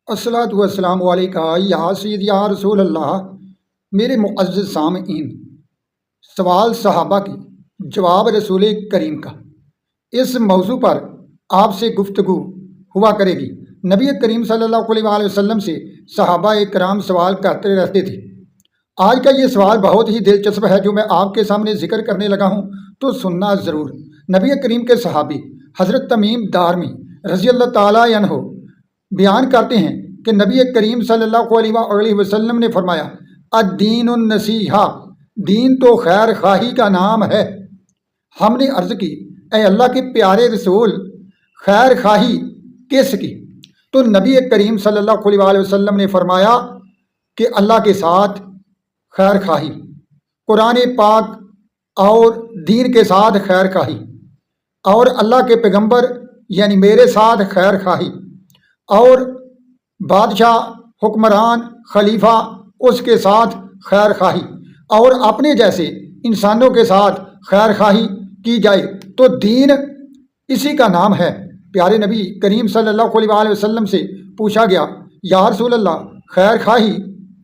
الصلاۃ والسلام علیکہ یا سید یا رسول اللہ۔ میرے معزز سامعین، سوال صحابہ کی جواب رسول کریم کا، اس موضوع پر آپ سے گفتگو ہوا کرے گی۔ نبی کریم صلی اللہ علیہ وآلہ وسلم سے صحابہ کرام سوال کرتے رہتے تھے۔ آج کا یہ سوال بہت ہی دلچسپ ہے جو میں آپ کے سامنے ذکر کرنے لگا ہوں، تو سننا ضرور۔ نبی کریم کے صحابی حضرت تمیم دارمی رضی اللہ تعالیٰ عنہ بیان کرتے ہیں کہ نبی کریم صلی اللہ علیہ وآلہ وسلم نے فرمایا، الدین النصیحہ، دین تو خیر خواہی کا نام ہے۔ ہم نے عرض کی، اے اللہ کے پیارے رسول، خیر خواہی کس کی؟ تو نبی کریم صلی اللہ علیہ وآلہ وسلم نے فرمایا کہ اللہ کے ساتھ خیر خواہی، قرآن پاک اور دین کے ساتھ خیر خواہی، اور اللہ کے پیغمبر یعنی میرے ساتھ خیر خواہی، اور بادشاہ، حکمران، خلیفہ اس کے ساتھ خیر خواہی، اور اپنے جیسے انسانوں کے ساتھ خیر خواہی کی جائے تو دین اسی کا نام ہے۔ پیارے نبی کریم صلی اللہ علیہ وآلہ وسلم سے پوچھا گیا، یا رسول اللہ، خیر خواہی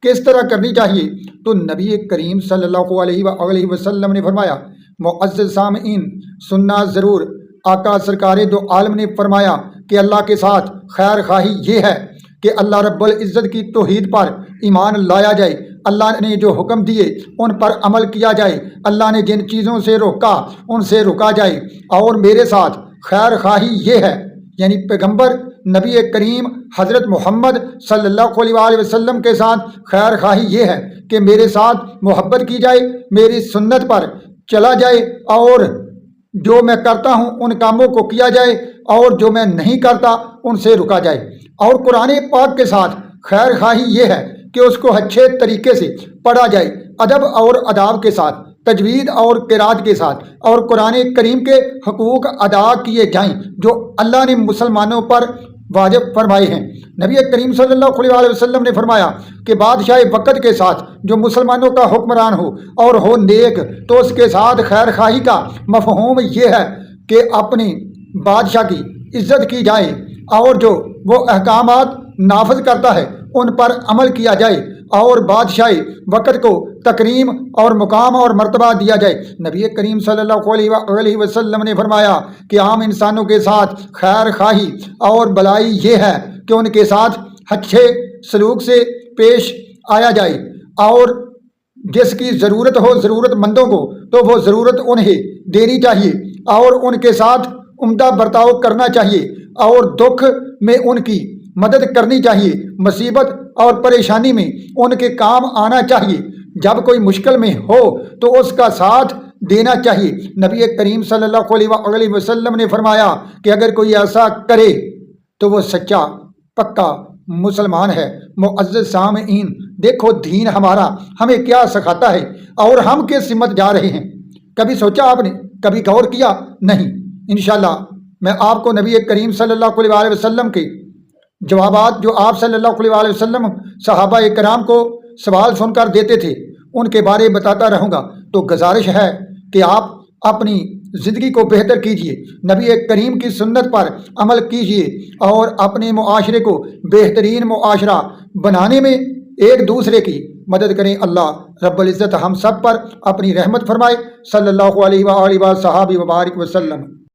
کس طرح کرنی چاہیے؟ تو نبی کریم صلی اللہ علیہ وآلہ وسلم نے فرمایا، معزز سامعین سننا ضرور، آقا سرکار دو عالم نے فرمایا کہ اللہ کے ساتھ خیر خواہی یہ ہے کہ اللہ رب العزت کی توحید پر ایمان لایا جائے، اللہ نے جو حکم دیے ان پر عمل کیا جائے، اللہ نے جن چیزوں سے روکا ان سے رکا جائے، اور میرے ساتھ خیر خواہی یہ ہے، یعنی پیغمبر نبی کریم حضرت محمد صلی اللہ علیہ وآلہ وسلم کے ساتھ خیر خواہی یہ ہے کہ میرے ساتھ محبت کی جائے، میری سنت پر چلا جائے، اور جو میں کرتا ہوں ان کاموں کو کیا جائے، اور جو میں نہیں کرتا ان سے رکا جائے۔ اور قرآن پاک کے ساتھ خیر خواہی یہ ہے کہ اس کو اچھے طریقے سے پڑھا جائے، ادب اور آداب کے ساتھ، تجوید اور قرات کے ساتھ، اور قرآن کریم کے حقوق ادا کیے جائیں جو اللہ نے مسلمانوں پر واجب فرمائے ہیں۔ نبی کریم صلی اللہ علیہ وآلہ وسلم نے فرمایا کہ بادشاہ وقت کے ساتھ جو مسلمانوں کا حکمران ہو اور ہو نیک، تو اس کے ساتھ خیر خواہی کا مفہوم یہ ہے کہ اپنی بادشاہ کی عزت کی جائے، اور جو وہ احکامات نافذ کرتا ہے ان پر عمل کیا جائے، اور بادشاہ وقت کو تکریم اور مقام اور مرتبہ دیا جائے۔ نبی کریم صلی اللہ علیہ وسلم نے فرمایا کہ عام انسانوں کے ساتھ خیر خواہی اور بلائی یہ ہے کہ ان کے ساتھ اچھے سلوک سے پیش آیا جائے، اور جس کی ضرورت ہو ضرورت مندوں کو تو وہ ضرورت انہیں دینی چاہیے، اور ان کے ساتھ عمدہ برتاؤ کرنا چاہیے، اور دکھ میں ان کی مدد کرنی چاہیے، مصیبت اور پریشانی میں ان کے کام آنا چاہیے، جب کوئی مشکل میں ہو تو اس کا ساتھ دینا چاہیے۔ نبی کریم صلی اللہ علیہ وسلم نے فرمایا کہ اگر کوئی ایسا کرے تو وہ سچا پکا مسلمان ہے۔ معزز سامعین، دیکھو دین ہمارا ہمیں کیا سکھاتا ہے، اور ہم کس سمت جا رہے ہیں۔ کبھی سوچا آپ نے؟ کبھی غور کیا؟ نہیں۔ انشاءاللہ میں آپ کو نبی کریم صلی اللہ علیہ وآلہ وسلم کے جوابات جو آپ صلی اللہ علیہ وآلہ وسلم صحابہ کرام کو سوال سن کر دیتے تھے ان کے بارے بتاتا رہوں گا۔ تو گزارش ہے کہ آپ اپنی زندگی کو بہتر کیجیے، نبی کریم کی سنت پر عمل کیجیے، اور اپنے معاشرے کو بہترین معاشرہ بنانے میں ایک دوسرے کی مدد کریں۔ اللہ رب العزت ہم سب پر اپنی رحمت فرمائے۔ صلی اللہ علیہ وآلہ وصحبہ وبارک وسلم۔